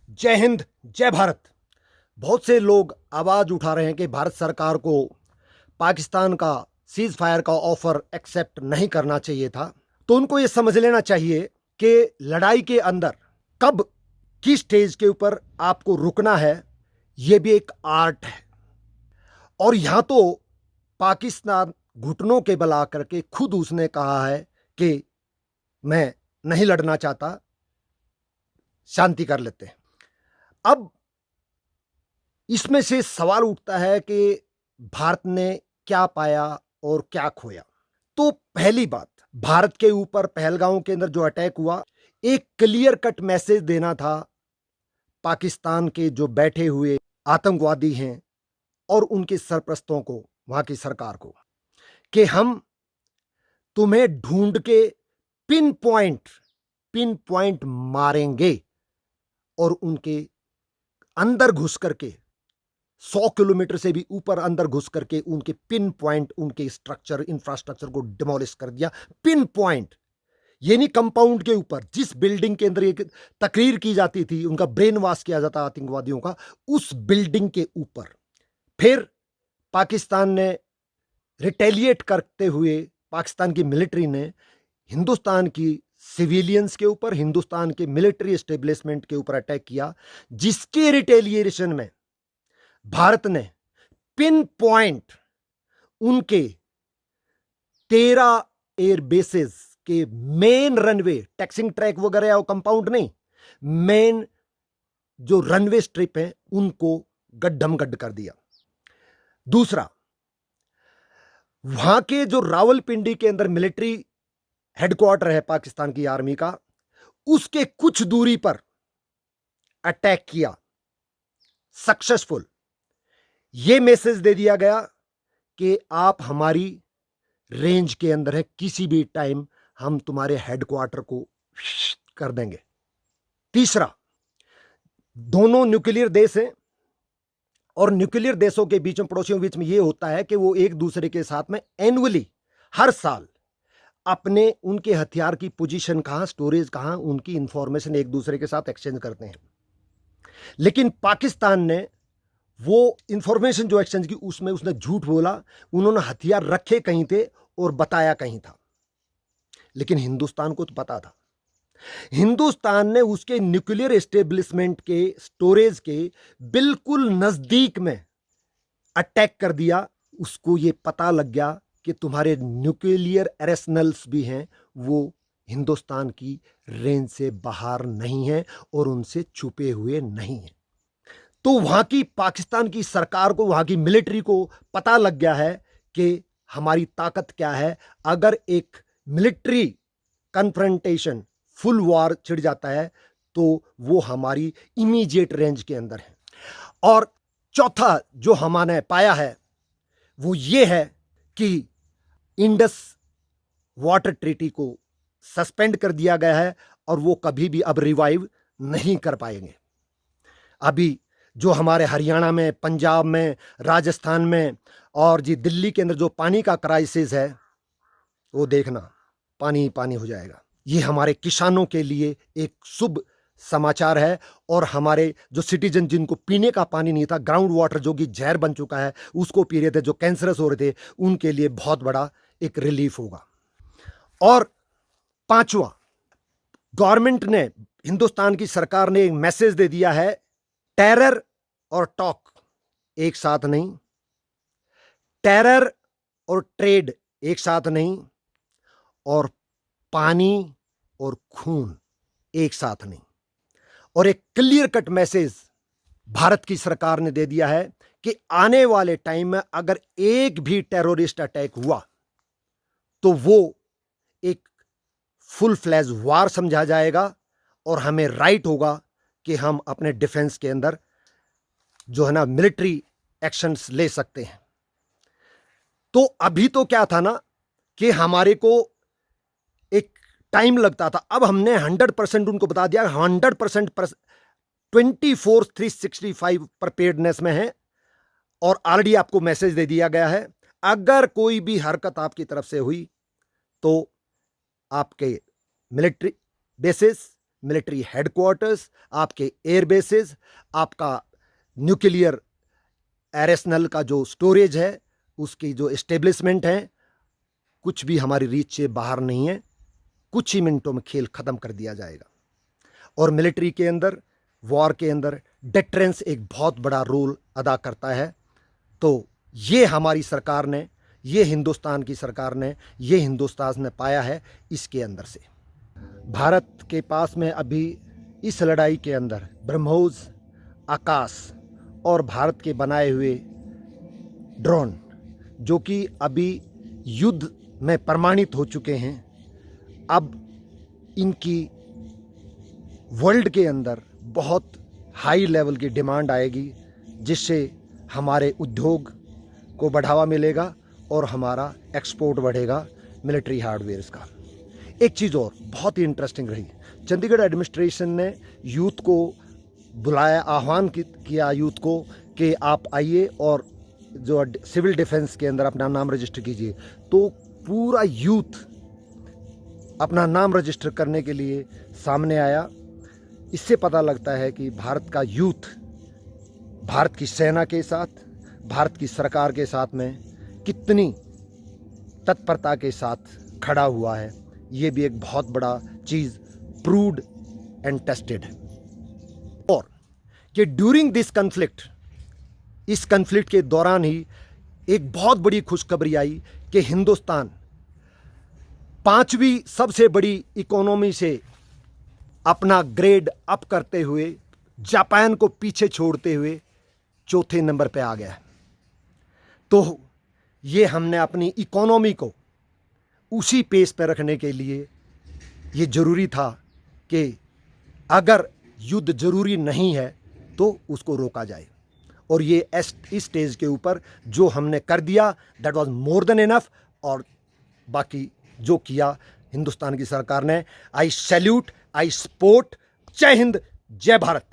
जय हिंद, जय भारत। बहुत से लोग आवाज उठा रहे हैं कि भारत सरकार को पाकिस्तान का सीज फायर का ऑफर एक्सेप्ट नहीं करना चाहिए था। तो उनको यह समझ लेना चाहिए कि लड़ाई के अंदर कब किस स्टेज के ऊपर आपको रुकना है, यह भी एक आर्ट है। और यहां तो पाकिस्तान घुटनों के बल आकर के खुद उसने कहा है कि मैं नहीं लड़ना चाहता, शांति कर लेते हैं। अब इसमें से सवाल उठता है कि भारत ने क्या पाया और क्या खोया। तो पहली बात, भारत के ऊपर पहलगांव के अंदर जो अटैक हुआ, एक क्लियर कट मैसेज देना था पाकिस्तान के जो बैठे हुए आतंकवादी हैं और उनके सरप्रस्तों को, वहां की सरकार को, कि हम तुम्हें ढूंढ के पिन पॉइंट मारेंगे और उनके अंदर घुस करके 100 किलोमीटर से भी ऊपर अंदर घुस करके उनके पिन पॉइंट, उनके स्ट्रक्चर, इंफ्रास्ट्रक्चर को डिमोलिश कर दिया। पिन पॉइंट, ये नहीं कंपाउंड के ऊपर, जिस बिल्डिंग के अंदर एक तकरीर की जाती थी, उनका ब्रेन वॉश किया जाता आतंकवादियों का, उस बिल्डिंग के ऊपर। फिर पाकिस्तान ने रिटेलिएट करते हुए, पाकिस्तान की मिलिट्री ने हिंदुस्तान की सिविलियंस के ऊपर, हिंदुस्तान के मिलिट्री एस्टेब्लिशमेंट के ऊपर अटैक किया, जिसके रिटेलिएशन में भारत ने पिन पॉइंट उनके 13 एयर बेसेस के मेन रनवे, टैक्सिंग ट्रैक वगैरह और कंपाउंड नहीं, मेन जो रनवे स्ट्रिप है उनको गड्ढम गड्ढ कर दिया। दूसरा, वहां के जो रावलपिंडी के अंदर मिलिट्री हेडक्वार्टर है पाकिस्तान की आर्मी का, उसके कुछ दूरी पर अटैक किया, सक्सेसफुल। यह मैसेज दे दिया गया कि आप हमारी रेंज के अंदर है, किसी भी टाइम हम तुम्हारे हेडक्वार्टर को कर देंगे। तीसरा, दोनों न्यूक्लियर देश हैं और न्यूक्लियर देशों के बीच में, पड़ोसियों के बीच में यह होता है कि वो एक दूसरे के साथ में एनुअली, हर साल अपने, उनके हथियार की पोजीशन कहां, स्टोरेज कहां, उनकी इंफॉर्मेशन एक दूसरे के साथ एक्सचेंज करते हैं। लेकिन पाकिस्तान ने वो इंफॉर्मेशन जो एक्सचेंज की, उसमें उसने झूठ बोला। उन्होंने हथियार रखे कहीं थे और बताया कहीं था, लेकिन हिंदुस्तान को तो पता था। हिंदुस्तान ने उसके न्यूक्लियर एस्टेब्लिशमेंट के स्टोरेज के बिल्कुल नजदीक में अटैक कर दिया। उसको यह पता लग गया कि तुम्हारे न्यूक्लियर आर्सेनल्स भी हैं, वो हिंदुस्तान की रेंज से बाहर नहीं है और उनसे छुपे हुए नहीं है। तो वहां की पाकिस्तान की सरकार को, वहां की मिलिट्री को पता लग गया है कि हमारी ताकत क्या है। अगर एक मिलिट्री कन्फ्रंटेशन, फुल वॉर छिड़ जाता है तो वो हमारी इमीडिएट रेंज के अंदर है। और चौथा जो हमने पाया है वो ये है कि इंडस वाटर ट्रीटी को सस्पेंड कर दिया गया है और वो कभी भी अब रिवाइव नहीं कर पाएंगे। अभी जो हमारे हरियाणा में, पंजाब में, राजस्थान में और जी दिल्ली के अंदर जो पानी का क्राइसिस है, वो देखना, पानी पानी हो जाएगा। ये हमारे किसानों के लिए एक शुभ समाचार है। और हमारे जो सिटीजन, जिनको पीने का पानी नहीं था, ग्राउंड वाटर जो कि जहर बन चुका है, उसको पी रहे थे, जो कैंसरस हो रहे थे, उनके लिए बहुत बड़ा एक रिलीफ होगा। और पांचवा, गवर्नमेंट ने, हिंदुस्तान की सरकार ने एक मैसेज दे दिया है, टेरर और टॉक एक साथ नहीं, टेरर और ट्रेड एक साथ नहीं, और पानी और खून एक साथ नहीं। और एक क्लियर कट मैसेज भारत की सरकार ने दे दिया है कि आने वाले टाइम में अगर एक भी टेररिस्ट अटैक हुआ तो वो एक फुल फ्लैज वार समझा जाएगा और हमें राइट होगा कि हम अपने डिफेंस के अंदर जो है ना, मिलिट्री एक्शंस ले सकते हैं। तो अभी तो क्या था ना कि हमारे को एक टाइम लगता था, अब हमने 100% उनको बता दिया, 100% 24/365 प्रिपेयर्डनेस में है। और ऑलरेडी आपको मैसेज दे दिया गया है, अगर कोई भी हरकत आपकी तरफ से हुई तो आपके मिलिट्री बेसिस, मिलिट्री हेडक्वार्टर्स, आपके एयर बेसेस, आपका न्यूक्लियर आर्सेनल का जो स्टोरेज है, उसकी जो एस्टेब्लिशमेंट है, कुछ भी हमारी रीच से बाहर नहीं है। कुछ ही मिनटों में खेल खत्म कर दिया जाएगा। और मिलिट्री के अंदर, वॉर के अंदर डिटरेंस एक बहुत बड़ा रोल अदा करता है। तो ये हमारी सरकार ने, ये हिंदुस्तान की सरकार ने, ये हिंदुस्तान ने पाया है इसके अंदर से। भारत के पास में अभी इस लड़ाई के अंदर ब्रह्मोस, आकाश और भारत के बनाए हुए ड्रोन, जो कि अभी युद्ध में प्रमाणित हो चुके हैं, अब इनकी वर्ल्ड के अंदर बहुत हाई लेवल की डिमांड आएगी, जिससे हमारे उद्योग को बढ़ावा मिलेगा और हमारा एक्सपोर्ट बढ़ेगा मिलिट्री हार्डवेयर्स का। एक चीज़ और बहुत ही इंटरेस्टिंग रही, चंडीगढ़ एडमिनिस्ट्रेशन ने यूथ को बुलाया, आह्वान किया यूथ को कि आप आइए और जो सिविल डिफेंस के अंदर अपना नाम रजिस्टर कीजिए। तो पूरा यूथ अपना नाम रजिस्टर करने के लिए सामने आया। इससे पता लगता है कि भारत का यूथ भारत की सेना के साथ, भारत की सरकार के साथ में कितनी तत्परता के साथ खड़ा हुआ है। ये भी एक बहुत बड़ा चीज़ प्रूव्ड एंड टेस्टेड है। और कि ड्यूरिंग दिस कन्फ्लिक्ट, इस कन्फ्लिक्ट के दौरान ही एक बहुत बड़ी खुशखबरी आई कि हिंदुस्तान 5वीं सबसे बड़ी इकोनॉमी से अपना ग्रेड अप करते हुए, जापान को पीछे छोड़ते हुए 4थे नंबर पे आ गया है। तो ये हमने अपनी इकोनॉमी को उसी पेस पे रखने के लिए ये ज़रूरी था कि अगर युद्ध ज़रूरी नहीं है तो उसको रोका जाए। और ये इस स्टेज के ऊपर जो हमने कर दिया, that was more than enough. और बाकी जो किया हिंदुस्तान की सरकार ने, आई सैल्यूट, आई सपोर्ट। जय हिंद, जय भारत।